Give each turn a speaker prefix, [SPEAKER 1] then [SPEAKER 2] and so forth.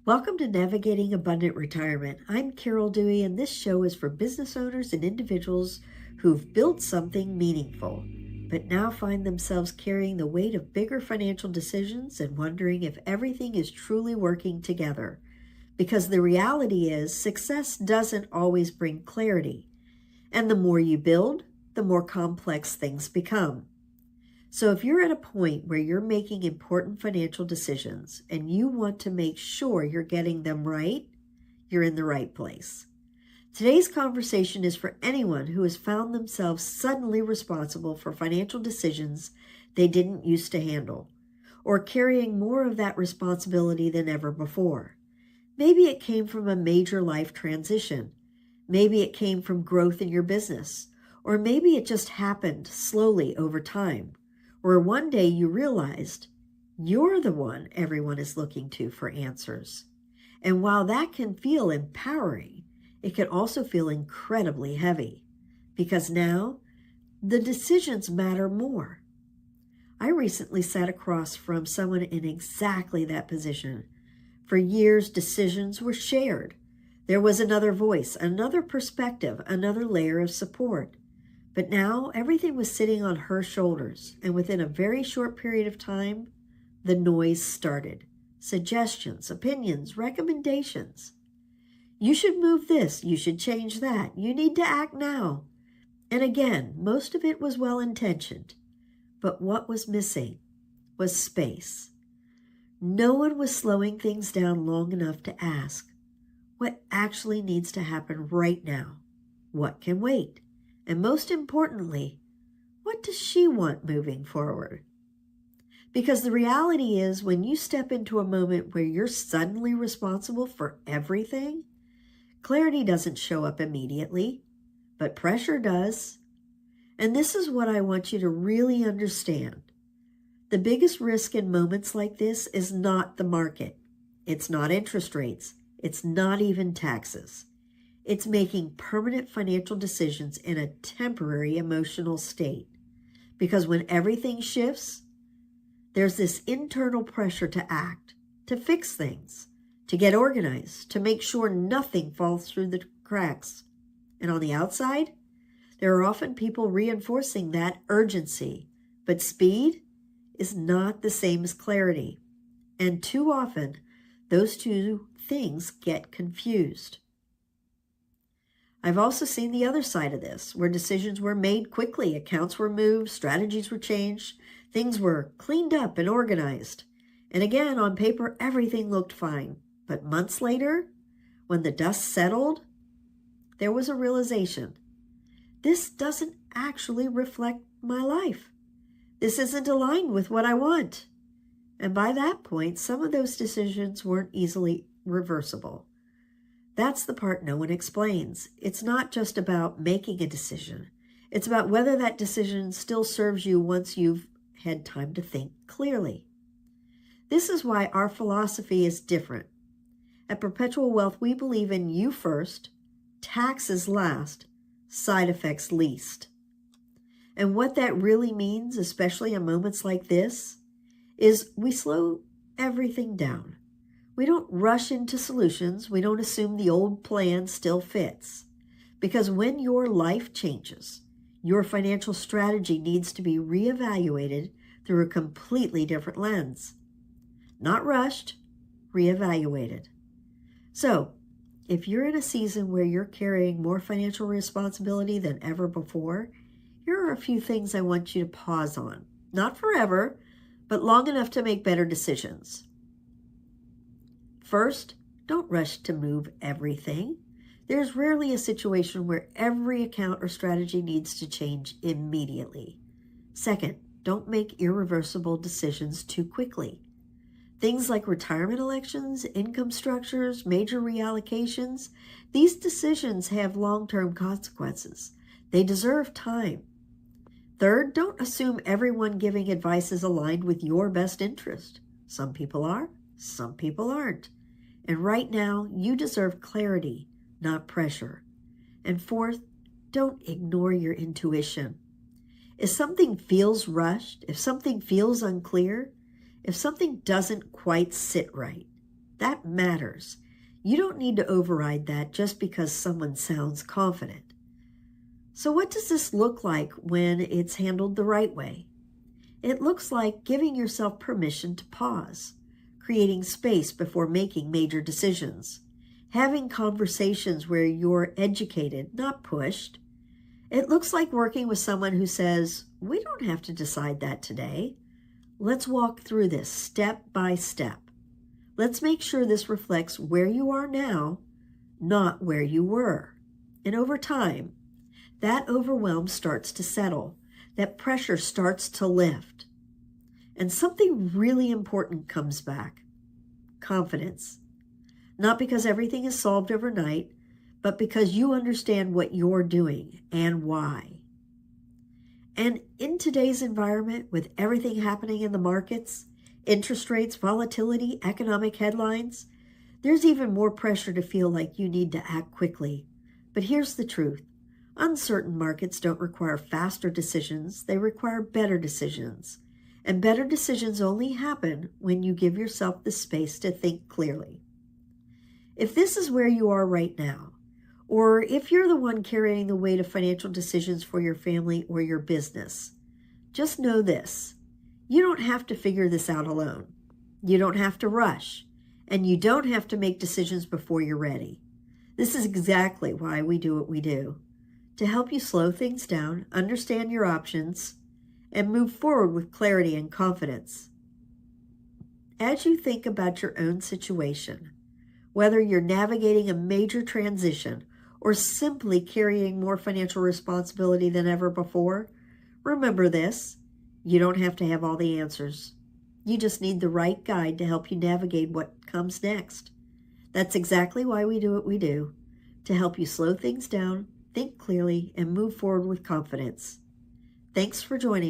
[SPEAKER 1] Welcome to Navigating Abundant Retirement. I'm Carol Dewey, and this show is for business owners and individuals who've built something meaningful, but now find themselves carrying the weight of bigger financial decisions and wondering if everything is truly working together. Because the reality is, success doesn't always bring clarity, and the more you build, the more complex things become. So if you're at a point where you're making important financial decisions and you want to make sure you're getting them right, you're in the right place. Today's conversation is for anyone who has found themselves suddenly responsible for financial decisions they didn't used to handle, or carrying more of that responsibility than ever before. Maybe it came from a major life transition. Maybe it came from growth in your business, or maybe it just happened slowly over time. Where one day you realized you're the one everyone is looking to for answers. And while that can feel empowering, it can also feel incredibly heavy, because now the decisions matter more. I recently sat across from someone in exactly that position. For years, decisions were shared. There was another voice, another perspective, another layer of support. But now everything was sitting on her shoulders, and within a very short period of time, the noise started. Suggestions, opinions, recommendations. You should move this, you should change that, you need to act now. And again, most of it was well-intentioned. But what was missing was space. No one was slowing things down long enough to ask, what actually needs to happen right now? What can wait? And most importantly, what does she want moving forward? Because the reality is, when you step into a moment where you're suddenly responsible for everything, clarity doesn't show up immediately, but pressure does. And this is what I want you to really understand. The biggest risk in moments like this is not the market. It's not interest rates. It's not even taxes. It's making permanent financial decisions in a temporary emotional state. Because when everything shifts, there's this internal pressure to act, to fix things, to get organized, to make sure nothing falls through the cracks. And on the outside, there are often people reinforcing that urgency. But speed is not the same as clarity. And too often, those two things get confused. I've also seen the other side of this, where decisions were made quickly, accounts were moved, strategies were changed, things were cleaned up and organized. And again, on paper, everything looked fine. But months later, when the dust settled, there was a realization. This doesn't actually reflect my life. This isn't aligned with what I want. And by that point, some of those decisions weren't easily reversible. That's the part no one explains. It's not just about making a decision. It's about whether that decision still serves you once you've had time to think clearly. This is why our philosophy is different. At Perpetual Wealth, we believe in you first, taxes last, side effects least. And what that really means, especially in moments like this, is we slow everything down. We don't rush into solutions. We don't assume the old plan still fits. Because when your life changes, your financial strategy needs to be reevaluated through a completely different lens. Not rushed, reevaluated. So, if you're in a season where you're carrying more financial responsibility than ever before, here are a few things I want you to pause on. Not forever, but long enough to make better decisions. First, don't rush to move everything. There's rarely a situation where every account or strategy needs to change immediately. Second, don't make irreversible decisions too quickly. Things like retirement elections, income structures, major reallocations, these decisions have long-term consequences. They deserve time. Third, don't assume everyone giving advice is aligned with your best interest. Some people are, some people aren't. And right now, you deserve clarity, not pressure. And fourth, don't ignore your intuition. If something feels rushed, if something feels unclear, if something doesn't quite sit right, That matters. You don't need to override that just because someone sounds confident. So what does this look like when it's handled the right way? It looks like giving yourself permission to pause, creating space before making major decisions, having conversations where you're educated, not pushed. It looks like working with someone who says, "We don't have to decide that today. Let's walk through this step by step. Let's make sure this reflects where you are now, not where you were." And over time, that overwhelm starts to settle. That pressure starts to lift. And something really important comes back. Confidence. Not because everything is solved overnight, but because you understand what you're doing and why. And in today's environment, with everything happening in the markets, interest rates, volatility, economic headlines, there's even more pressure to feel like you need to act quickly. But here's the truth. Uncertain markets don't require faster decisions, they require better decisions. And better decisions only happen when you give yourself the space to think clearly. If this is where you are right now, or if you're the one carrying the weight of financial decisions for your family or your business, just know this. You don't have to figure this out alone. You don't have to rush, and you don't have to make decisions before you're ready. This is exactly why we do what we do. To help you slow things down, understand your options, and move forward with clarity and confidence. As you think about your own situation, whether you're navigating a major transition or simply carrying more financial responsibility than ever before, remember this: you don't have to have all the answers. You just need the right guide to help you navigate what comes next. That's exactly why we do what we do, to help you slow things down, think clearly, and move forward with confidence. Thanks for joining me.